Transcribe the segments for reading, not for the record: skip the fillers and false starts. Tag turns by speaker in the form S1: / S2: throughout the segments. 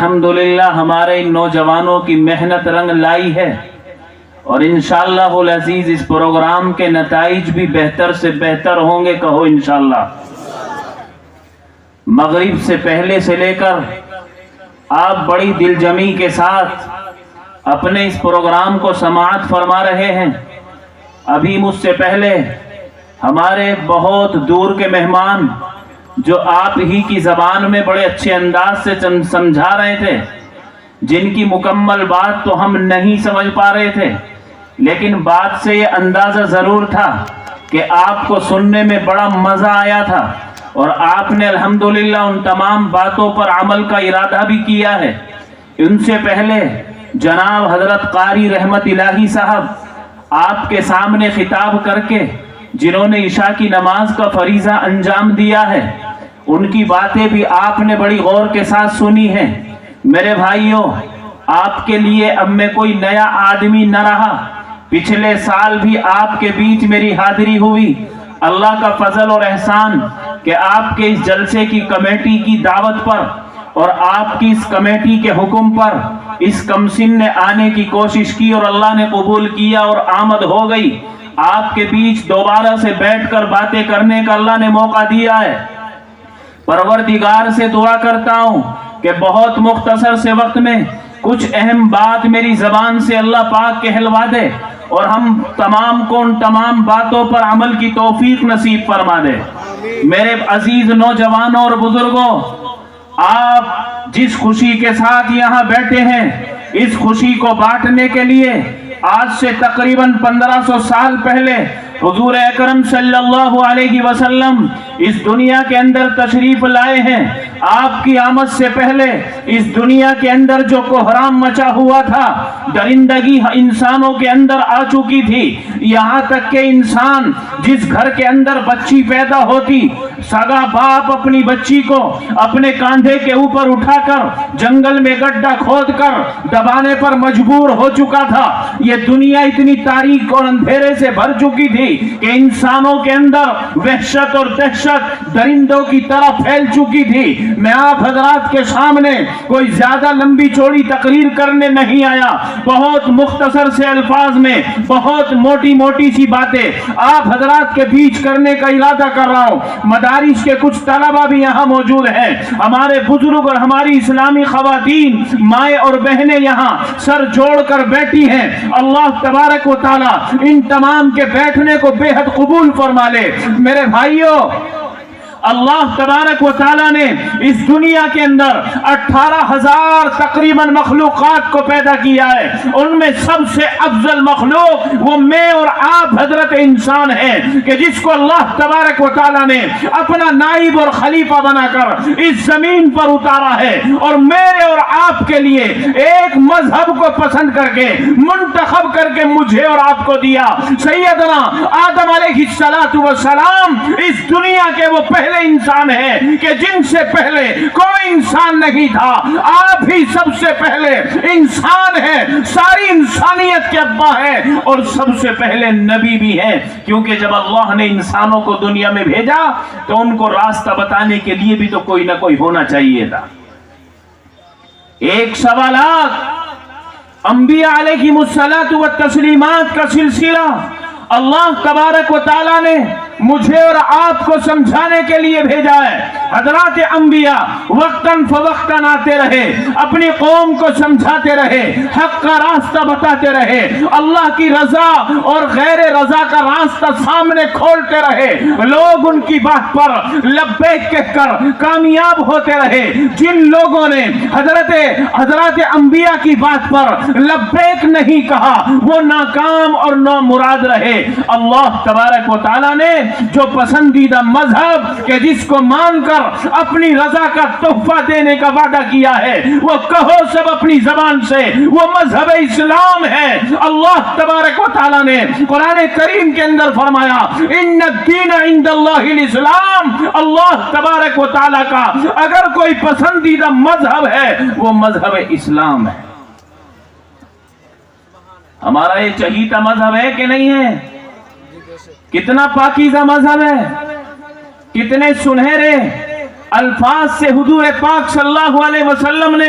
S1: الحمدللہ ہمارے ان نوجوانوں کی محنت رنگ لائی ہے، اور انشاءاللہ العزیز اس پروگرام کے نتائج بھی بہتر سے بہتر ہوں گے، کہو انشاءاللہ۔ مغرب سے پہلے سے لے کر آپ بڑی دل جمی کے ساتھ اپنے اس پروگرام کو سماعت فرما رہے ہیں۔ ابھی مجھ سے پہلے ہمارے بہت دور کے مہمان جو آپ ہی کی زبان میں بڑے اچھے انداز سے سمجھا رہے تھے، جن کی مکمل بات تو ہم نہیں سمجھ پا رہے تھے، لیکن بات سے یہ اندازہ ضرور تھا کہ آپ کو سننے میں بڑا مزہ آیا تھا، اور آپ نے الحمدللہ ان تمام باتوں پر عمل کا ارادہ بھی کیا ہے۔ ان سے پہلے جناب حضرت قاری رحمت الہی صاحب آپ کے سامنے خطاب کر کے جنہوں نے عشاء کی نماز کا فریضہ انجام دیا ہے، ان کی باتیں بھی آپ نے بڑی غور کے ساتھ سنی ہیں۔ میرے بھائیوں، آپ کے لیے اب میں کوئی نیا آدمی نہ رہا۔ پچھلے سال بھی آپ کے بیچ میری حاضری ہوئی۔ اللہ کا فضل اور احسان کہ آپ کے اس جلسے کی کمیٹی کی دعوت پر اور آپ کی اس کمیٹی کے حکم پر اس کمسن نے آنے کی کوشش کی، اور اللہ نے قبول کیا اور آمد ہو گئی۔ آپ کے بیچ دوبارہ سے بیٹھ کر باتیں کرنے کا اللہ نے موقع دیا ہے۔ پروردگار سے دعا کرتا ہوں کہ بہت مختصر سے وقت میں کچھ اہم بات میری زبان سے اللہ پاک کہلوا دے، اور ہم تمام کو ان تمام باتوں پر عمل کی توفیق نصیب فرما دے۔ میرے عزیز نوجوانوں اور بزرگوں، آپ جس خوشی کے ساتھ یہاں بیٹھے ہیں، اس خوشی کو بانٹنے کے لیے آج سے تقریباً 1500 سال پہلے حضور اکرم صلی اللہ علیہ وسلم اس دنیا کے اندر تشریف لائے ہیں۔ آپ کی آمد سے پہلے اس دنیا کے اندر جو کوہرام مچا ہوا تھا، درندگی انسانوں کے اندر آ چکی تھی، یہاں تک کہ انسان جس گھر کے اندر بچی پیدا ہوتی، سگا باپ اپنی بچی کو اپنے کاندھے کے اوپر اٹھا کر جنگل میں گڈھا کھود کر دبانے پر مجبور ہو چکا تھا۔ یہ دنیا اتنی تاریک اور اندھیرے سے بھر چکی تھی کہ انسانوں کے اندر وحشت اور دہشت درندوں کی طرح پھیل چکی تھی۔ میں آپ حضرات کے سامنے کوئی زیادہ لمبی چوڑی تقریر کرنے نہیں آیا، بہت مختصر سے الفاظ میں بہت موٹی موٹی سی باتیں آپ حضرات کے بیچ کرنے کا ارادہ کر رہا ہوں۔ مدارس کے کچھ طلبہ بھی یہاں موجود ہیں، ہمارے بزرگ اور ہماری اسلامی خواتین مائیں اور بہنیں یہاں سر جوڑ کر بیٹھی ہیں۔ اللہ تبارک و تعالی ان تمام کے بیٹھنے کو بے حد قبول فرما لے۔ میرے بھائیوں، اللہ تبارک و تعالیٰ نے اس دنیا کے اندر 18,000 تقریباً مخلوقات کو پیدا کیا ہے۔ ان میں سب سے افضل مخلوق وہ میں اور آپ حضرت انسان ہیں، کہ جس کو اللہ تبارک و تعالیٰ نے اپنا نائب اور خلیفہ بنا کر اس زمین پر اتارا ہے، اور میرے اور آپ کے لیے ایک مذہب کو پسند کر کے منتخب کر کے مجھے اور آپ کو دیا۔ سیدنا آدم علیہ السلام اس دنیا کے وہ پہلے انسان ہے کہ جن سے پہلے کوئی انسان نہیں تھا۔ آپ ہی سب سے پہلے انسان ہیں، ساری انسانیت کے ابا ہے، اور سب سے پہلے نبی بھی ہیں، کیونکہ جب اللہ نے انسانوں کو دنیا میں بھیجا تو ان کو راستہ بتانے کے لیے بھی تو کوئی نہ کوئی ہونا چاہیے تھا۔ 1.25 انبیاء علیہم الصلاۃ والتسلیمات کا سلسلہ اللہ تبارک و تعالیٰ نے مجھے اور آپ کو سمجھانے کے لیے بھیجا ہے۔ حضرات انبیاء وقتاً فوقتاً آتے رہے، اپنی قوم کو سمجھاتے رہے، حق کا راستہ بتاتے رہے، اللہ کی رضا اور غیر رضا کا راستہ سامنے کھولتے رہے۔ لوگ ان کی بات پر لبیک کہہ کر کامیاب ہوتے رہے۔ جن لوگوں نے حضرات انبیاء کی بات پر لبیک نہیں کہا وہ ناکام اور نامراد رہے۔ اللہ تبارک و تعالیٰ نے جو پسندیدہ مذہب کہ جس کو مان کر اپنی رضا کا تحفہ دینے کا وعدہ کیا ہے، وہ کہو سب اپنی زبان سے، وہ مذہب اسلام ہے۔ اللہ تبارک و تعالیٰ نے قرآن کریم کے اندر فرمایا ان الدین عند اللہ الاسلام۔ اللہ تبارک و تعالیٰ کا اگر کوئی پسندیدہ مذہب ہے وہ مذہب اسلام ہے۔ ہمارا یہ چہیتا مذہب ہے کہ نہیں ہے؟ کتنا پاکیزہ مذہب ہے، کتنے سنہرے الفاظ سے حضور پاک صلی اللہ علیہ وسلم نے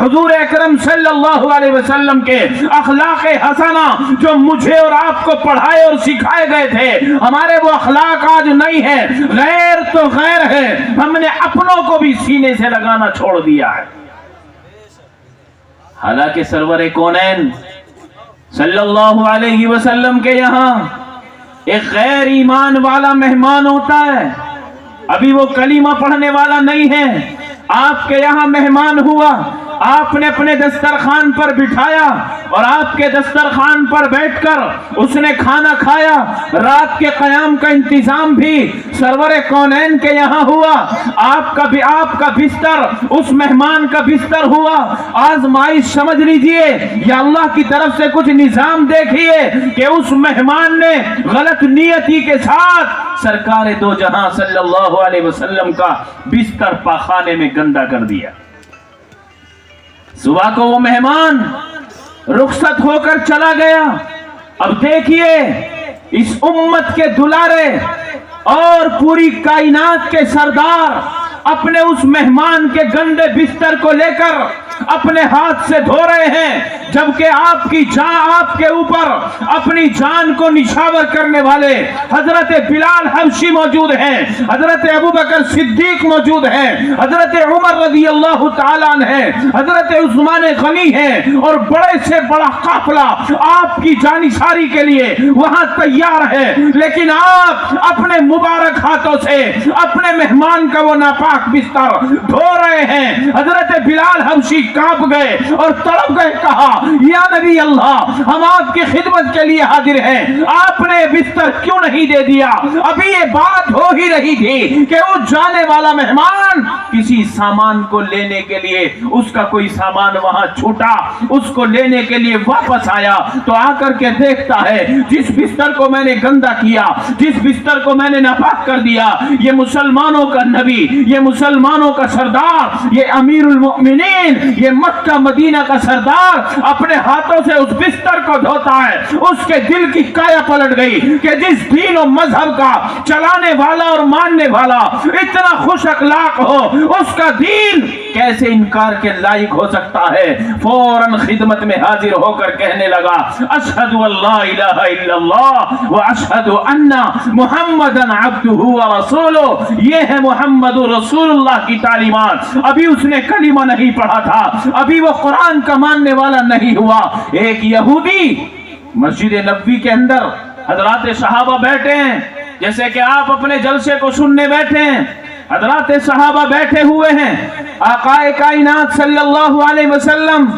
S1: حضور اکرم صلی اللہ علیہ وسلم کے اخلاق حسنہ جو مجھے اور آپ کو پڑھائے اور سکھائے گئے تھے، ہمارے وہ اخلاق آج نہیں ہے، غیر تو غیر ہے، ہم نے اپنوں کو بھی سینے سے لگانا چھوڑ دیا ہے۔ حالانکہ سرور کونین صلی اللہ علیہ وسلم کے یہاں ایک غیر ایمان والا مہمان ہوتا ہے، ابھی وہ کلمہ پڑھنے والا نہیں ہے، آپ کے یہاں مہمان ہوا، آپ نے اپنے دسترخوان پر بٹھایا اور آپ کے دسترخوان پر بیٹھ کر اس نے کھانا کھایا، رات کے قیام کا انتظام بھی سرور کونین کے یہاں ہوا، آپ کا بستر اس مہمان کا بستر ہوا۔ آزمائش سمجھ لیجئے یا اللہ کی طرف سے کچھ نظام دیکھیے کہ اس مہمان نے غلط نیتی کے ساتھ سرکار دو جہاں صلی اللہ علیہ وسلم کا بستر پاخانے میں گندا کر دیا۔ صبح کو وہ مہمان رخصت ہو کر چلا گیا۔ اب دیکھیے اس امت کے دلارے اور پوری کائنات کے سردار اپنے اس مہمان کے گندے بستر کو لے کر اپنے ہاتھ سے دھو رہے ہیں، جبکہ آپ کی جان، آپ کے اوپر اپنی جان کو نشاور کرنے والے حضرت بلال حبشی موجود ہیں، حضرت ابوبکر صدیق موجود ہیں، حضرت عمر رضی اللہ تعالیٰ عنہ ہیں، حضرت عثمان غنی ہیں، اور بڑے سے بڑا قافلہ آپ کی جانشاری کے لیے وہاں تیار ہے، لیکن آپ اپنے مبارک ہاتھوں سے اپنے مہمان کا وہ ناپاک بستر دھو رہے ہیں۔ حضرت بلال حبشی کانپ گئے اور تڑپ گئے، کہا یا نبی اللہ، ہم آپ کی خدمت کے لیے حاضر ہیں، آپ نے بستر کیوں نہیں دے دیا؟ ابھی یہ بات ہو ہی رہی تھی کہ وہ جانے والا مہمان کسی سامان کو لینے کے لیے، اس کا کوئی سامان وہاں چھوٹا، اس کو لینے کے لیے واپس آیا تو آ کر کے دیکھتا ہے جس بستر کو میں نے گندا کیا، جس بستر کو میں نے ناپاک کر دیا، یہ مسلمانوں کا نبی، یہ مسلمانوں کا سردار، یہ امیر المؤمنین، یہ مکہ مدینہ کا سردار اپنے ہاتھوں سے اس بستر کو دھوتا ہے۔ اس کے دل کی کایا پلٹ گئی کہ جس دین و مذہب کا چلانے والا اور ماننے والا اتنا خوش اخلاق ہو، اس کا دین کیسے انکار کے لائق ہو سکتا ہے؟ فوراً خدمت میں حاضر ہو کر کہنے لگا اشہد ان لا الہ الا اللہ و اشہد ان محمدن عبدہ و رسولہ۔ یہ ہے محمد رسول اللہ کی تعلیمات۔ ابھی اس نے کلمہ نہیں پڑھا تھا، ابھی وہ قرآن کا ماننے والا نہیں ہوا۔ ایک یہودی مسجد نبوی کے اندر حضرات صحابہ بیٹھے ہیں، جیسے کہ آپ اپنے جلسے کو سننے بیٹھے ہیں، حضرات صحابہ بیٹھے ہوئے ہیں، آقا کائنات صلی اللہ علیہ وسلم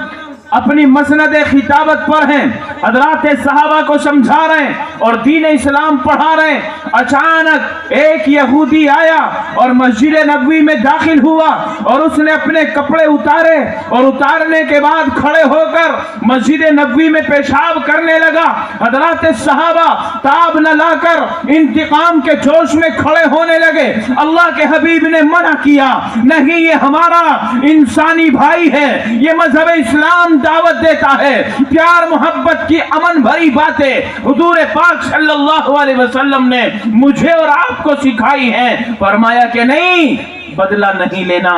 S1: اپنی مسند خطابت پر ہیں، حضرات صحابہ کو سمجھا رہے ہیں اور دین اسلام پڑھا رہے ہیں۔ اچانک ایک یہودی آیا اور مسجد نبوی میں داخل ہوا اور اس نے اپنے کپڑے اتارے اور اتارنے کے بعد کھڑے ہو کر مسجد نبوی میں پیشاب کرنے لگا۔ حضرات صحابہ تاب نہ لا کر انتقام کے جوش میں کھڑے ہونے لگے۔ اللہ کے حبیب نے منع کیا، نہیں، یہ ہمارا انسانی بھائی ہے، یہ مذہب اسلام دعوت دیتا ہے، پیار محبت کی امن بھری باتیں حضور پاک صلی اللہ علیہ وسلم نے مجھے اور آپ کو سکھائی ہیں۔ فرمایا کہ نہیں، بدلہ نہیں لینا۔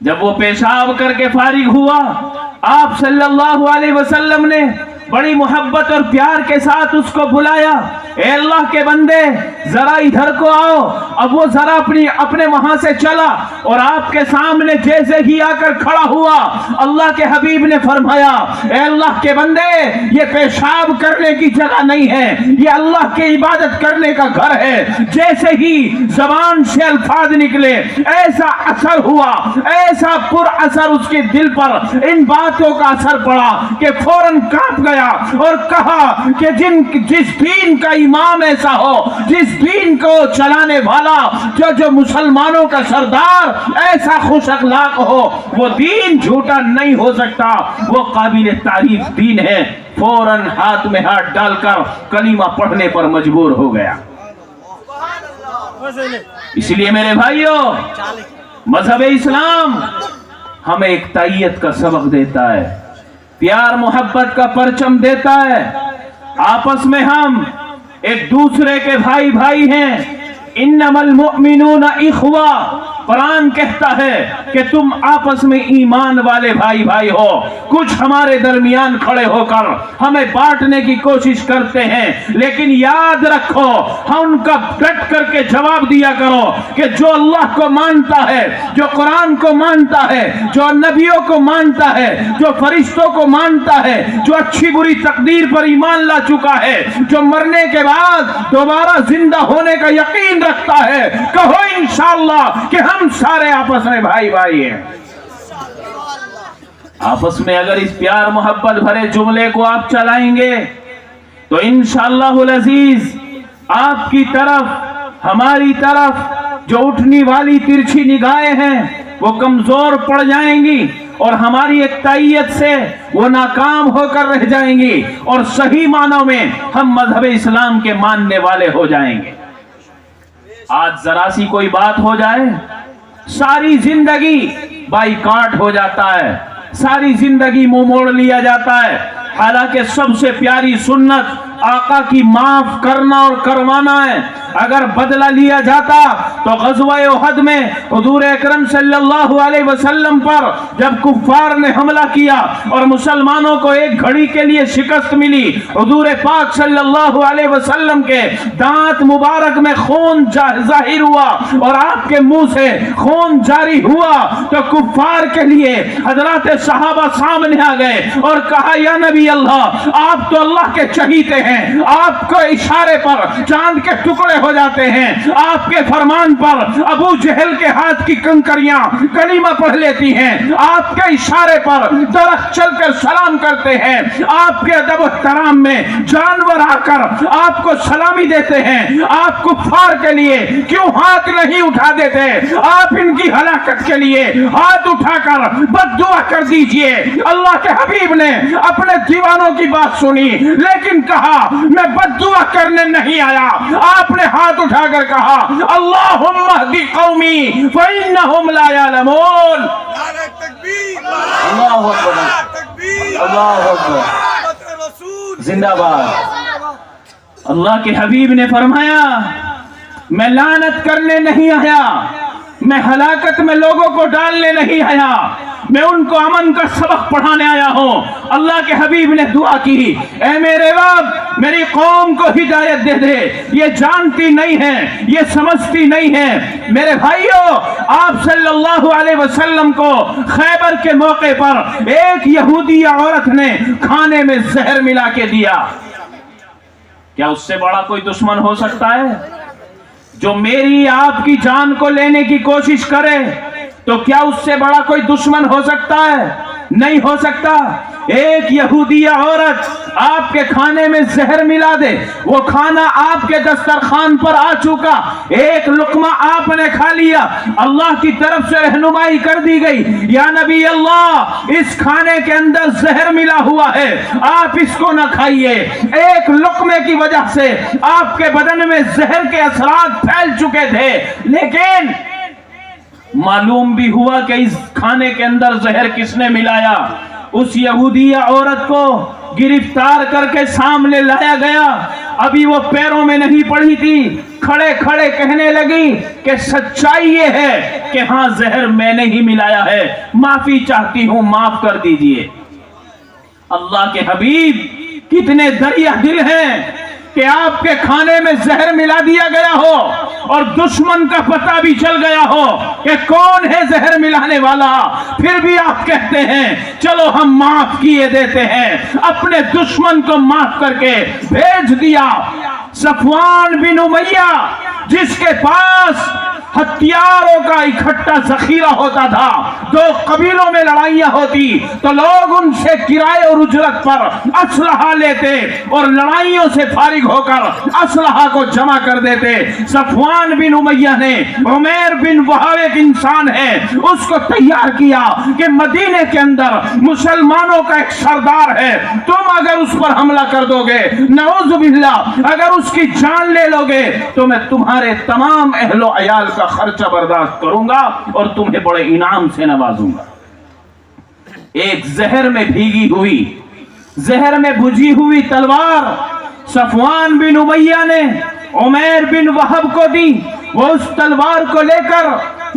S1: جب وہ پیشاب کر کے فارغ ہوا، آپ صلی اللہ علیہ وسلم نے بڑی محبت اور پیار کے ساتھ اس کو بلایا، اے اللہ کے بندے ذرا ادھر کو آؤ۔ اب وہ ذرا اپنے وہاں سے چلا اور آپ کے سامنے جیسے ہی آ کر کھڑا ہوا، اللہ کے حبیب نے فرمایا اے اللہ کے بندے، یہ پیشاب کرنے کی جگہ نہیں ہے، یہ اللہ کی عبادت کرنے کا گھر ہے۔ جیسے ہی زبان سے الفاظ نکلے ایسا اثر ہوا، ایسا پر اثر اس کے دل پر ان باتوں کا اثر پڑا کہ فوراً کانپ گیا اور کہا کہ جس دین کا امام ایسا ہو، جس دین کو چلانے والا جو مسلمانوں کا سردار ایسا خوش اخلاق ہو، وہ دین جھوٹا نہیں ہو سکتا، وہ قابل تعریف دین ہے۔ فوراً ہاتھ میں ہاتھ ڈال کر کلمہ پڑھنے پر مجبور ہو گیا۔ اس لیے میرے بھائیوں، مذہب اسلام ہمیں ایک تائید کا سبق دیتا ہے، پیار محبت کا پرچم دیتا ہے۔ آپس میں ہم ایک دوسرے کے بھائی ہیں۔ انما المؤمنون اخوہ، قرآن کہتا ہے کہ تم آپس میں ایمان والے بھائی بھائی ہو, کچھ ہمارے درمیان کھڑے ہو کر ہمیں بانٹنے کی کوشش کرتے ہیں, لیکن یاد رکھو ہم ان کا ڈٹ کر کے جواب دیا کرو کہ جو اللہ کو مانتا ہے, جو قرآن کو مانتا ہے, جو نبیوں کو مانتا ہے, جو فرشتوں کو مانتا ہے, جو اچھی بری تقدیر پر ایمان لا چکا ہے, جو مرنے کے بعد دوبارہ زندہ ہونے کا یقین رکھتا ہے, کہو انشاءاللہ کہ ہم سارے آپس میں بھائی بھائی ہیں. آپس میں اگر اس پیار محبت بھرے جملے کو آپ چلائیں گے تو انشاءاللہ العزیز آپ کی طرف ہماری طرف جو اٹھنے والی ترچھی نگاہیں ہیں وہ کمزور پڑ جائیں گی, اور ہماری اکتائیت سے وہ ناکام ہو کر رہ جائیں گی, اور صحیح معنوں میں ہم مذہب اسلام کے ماننے والے ہو جائیں گے. آج ذرا سی کوئی بات ہو جائے ساری زندگی بائیکاٹ ہو جاتا ہے, ساری زندگی منہ موڑ لیا جاتا ہے, حالانکہ سب سے پیاری سنت آقا کی معاف کرنا اور کروانا ہے. اگر بدلہ لیا جاتا تو غزوہ احد میں حضور اکرم صلی اللہ علیہ وسلم پر جب کفار نے حملہ کیا اور مسلمانوں کو ایک گھڑی کے لیے شکست ملی, حضور پاک صلی اللہ علیہ وسلم کے دانت مبارک میں خون ظاہر ہوا اور آپ کے منہ سے خون جاری ہوا, تو کفار کے لیے حضرات صحابہ سامنے آ گئے اور کہا یا نبی اللہ, آپ تو اللہ کے چہیتے ہیں, آپ کو اشارے پر چاند کے ٹکڑے ہو جاتے ہیں, آپ کے فرمان پر ابو جہل کے ہاتھ کی کنکریاں کلمہ پڑھ لیتی ہیں, آپ کے اشارے پر درخت چل کر سلام کرتے ہیں, آپ کے ادب و احترام میں جانور آ کر آپ کو سلامی دیتے ہیں, آپ کفار کے لیے کیوں ہاتھ نہیں اٹھا دیتے, آپ ان کی ہلاکت کے لیے ہاتھ اٹھا کر بد دعا کر دیجئے. اللہ کے حبیب نے اپنے دیوانوں کی بات سنی لیکن کہا میں بد دعا کرنے نہیں آیا, آپ نے ہاتھ اٹھا کر کہا اللہم اہدی قومی فإنہم لا یعلمون. اللہ اکبر, اللہ اکبر, زندہ باد. اللہ کے حبیب نے فرمایا میں لعنت کرنے نہیں آیا, میں ہلاکت میں لوگوں کو ڈالنے نہیں آیا, میں ان کو امن کا سبق پڑھانے آیا ہوں. اللہ کے حبیب نے دعا کی, اے میرے رب میری قوم کو ہدایت دے دے, یہ جانتی نہیں ہے, یہ سمجھتی نہیں ہے. میرے بھائیوں, آپ صلی اللہ علیہ وسلم کو خیبر کے موقع پر ایک یہودی عورت نے کھانے میں زہر ملا کے دیا. کیا اس سے بڑا کوئی دشمن ہو سکتا ہے؟ جو میری آپ کی جان کو لینے کی کوشش کرے تو کیا اس سے بڑا کوئی دشمن ہو سکتا ہے؟ نہیں ہو سکتا. ایک یہودی عورت آپ کے کھانے میں زہر ملا دے, وہ کھانا آپ کے دسترخوان پر آ چکا, ایک لقمہ آپ نے کھا لیا, اللہ کی طرف سے رہنمائی کر دی گئی یا نبی اللہ اس کھانے کے اندر زہر ملا ہوا ہے, آپ اس کو نہ کھائیے. ایک لقمے کی وجہ سے آپ کے بدن میں زہر کے اثرات پھیل چکے تھے, لیکن معلوم بھی ہوا کہ اس کھانے کے اندر زہر کس نے ملایا. اس یہودی عورت کو گرفتار کر کے سامنے لایا گیا. ابھی وہ پیروں میں نہیں پڑی تھی, کھڑے کھڑے کہنے لگی کہ سچائی یہ ہے کہ ہاں زہر میں نے ہی ملایا ہے, معافی چاہتی ہوں, معاف کر دیجئے. اللہ کے حبیب کتنے دریا دل ہیں کہ آپ کے کھانے میں زہر ملا دیا گیا ہو اور دشمن کا پتہ بھی چل گیا ہو کہ کون ہے زہر ملانے والا, پھر بھی آپ کہتے ہیں چلو ہم معاف کیے دیتے ہیں. اپنے دشمن کو معاف کر کے بھیج دیا. صفوان بن امیہ جس کے پاس ہتھیاروں کا اکٹھا ذخیرہ ہوتا تھا, دو قبیلوں میں لڑائیاں ہوتی تو لوگ ان سے کرائے اور اجرت پر اسلحہ لیتے اور لڑائیوں سے فارغ ہو کر اسلحہ کو جمع کر دیتے. صفوان بن امیہ نے عمیر بن وہب ایک انسان ہے, اس کو تیار کیا کہ مدینے کے اندر مسلمانوں کا ایک سردار ہے, تم اگر اس پر حملہ کر دو گے, نعوذ باللہ اگر اس کی جان لے لو گے تو میں تمہارے تمام اہل و عیال کا خرچہ برداشت کروں گا اور تمہیں بڑے انعام سے نوازوں گا. ایک زہر میں بھیگی ہوئی, زہر میں بجھی ہوئی تلوار صفوان بن امیہ نے عمیر بن وہب کو دی. وہ اس تلوار کو لے کر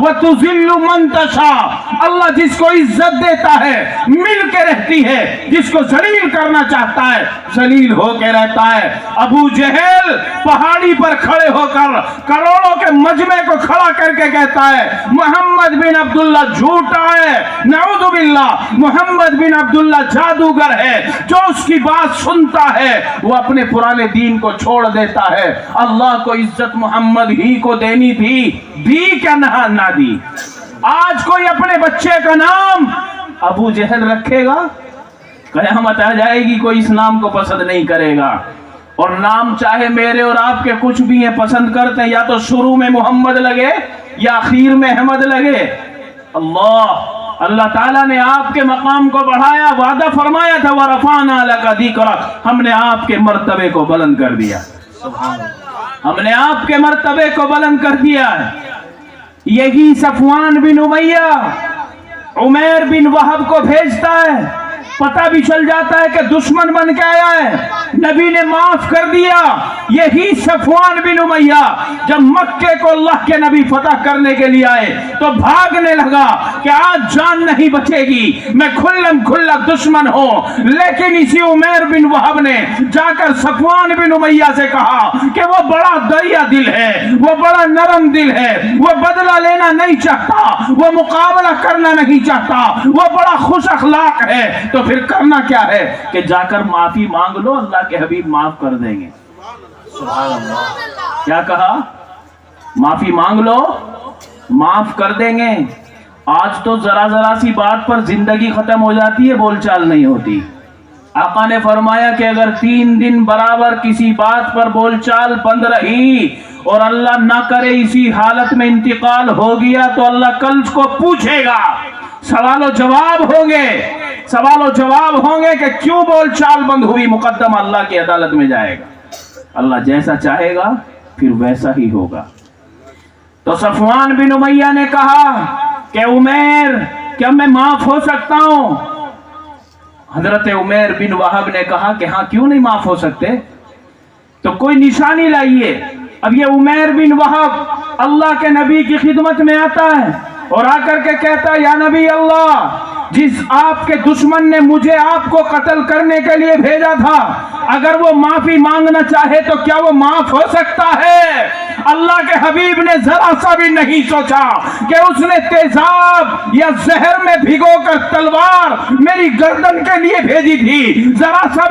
S2: وتذل من تشاء. اللہ جس کو عزت دیتا ہے مل کے رہتی ہے، جس کو ذلیل کرنا چاہتا ہے ذلیل ہو کے رہتا ہے. ابو جہل پہاڑی پر کھڑے ہو کر کروڑوں کے مجمع کو کھڑا کر کے کہتا ہے محمد بن عبداللہ جھوٹا ہے، نعوذ باللہ، محمد بن عبداللہ جادوگر ہے، جو اس کی بات سنتا ہے وہ اپنے پرانے دین کو چھوڑ دیتا ہے. اللہ کو عزت محمد ہی کو دینی تھی، دی کیا نہ دی. آج کوئی اپنے بچے کا نام ابو جہل رکھے گا، قیامت آ جائے گی کوئی اس نام کو پسند نہیں کرے گا. اور نام چاہے میرے اور آپ کے کچھ بھی ہیں، پسند کرتے ہیں، یا تو شروع میں محمد لگے یا آخر میں احمد لگے. اللہ تعالیٰ نے آپ کے مقام کو بڑھایا، وعدہ فرمایا تھا وَرَفَعْنَا لَكَ ذِكْرَكَ، ہم نے آپ کے مرتبے کو بلند کر دیا. ہم نے آپ کے مرتبے کو بلند کر دیا. یہی صفوان بن امیہ عمیر بن وہب کو بھیجتا ہے، پتہ بھی چل جاتا ہے کہ دشمن بن کے آیا ہے، نبی نے معاف کر دیا. یہی صفوان بن امیہ جب مکے کو اللہ کے نبی فتح کرنے کے لیے آئے تو بھاگنے لگا کہ آج جان نہیں بچے گی، میں کھلم کھلا دشمن ہوں. لیکن اسی عمیر بن وہب نے جا کر صفوان بن امیہ سے کہا کہ وہ بڑا دریا دل ہے، وہ بڑا نرم دل ہے، وہ بدلہ لینا نہیں چاہتا، وہ مقابلہ کرنا نہیں چاہتا، وہ بڑا خوش اخلاق ہے. تو پھر کرنا کیا ہے کہ جا کر معافی مانگ لو، اللہ کے حبیب معاف کر دیں گے. سبحان اللہ. کیا کہا؟ معافی مانگ لو معاف کر دیں گے. آج تو ذرا سی بات پر زندگی ختم ہو جاتی ہے، بول چال نہیں ہوتی. آقا نے فرمایا کہ اگر 3 دن برابر کسی بات پر بول چال بند رہی اور اللہ نہ کرے اسی حالت میں انتقال ہو گیا تو اللہ کل کو پوچھے گا، سوال و جواب ہوں گے کہ کیوں بول چال بند ہوئی. مقدمہ اللہ کی عدالت میں جائے گا. اللہ جیسا چاہے گا پھر ویسا ہی ہوگا. تو صفوان بن امیہ نے کہا کہ عمیر کیا میں معاف ہو سکتا ہوں؟ حضرت عمیر بن وہب نے کہا کہ ہاں کیوں نہیں معاف ہو سکتے. تو کوئی نشانی لائیے. اب یہ عمیر بن وہب اللہ کے نبی کی خدمت میں آتا ہے اور آ کر کے کہتا ہے یا نبی اللہ، جس آپ کے دشمن نے مجھے آپ کو قتل کرنے کے لیے بھیجا تھا، اگر وہ معافی مانگنا چاہے تو کیا وہ معاف ہو سکتا ہے؟ اللہ کے حبیب نے ذرا سا بھی نہیں سوچا کہ اس نے تیزاب یا زہر میں بھگو کر تلوار میری گردن کے لیے بھیجی تھی، ذرا سا بھی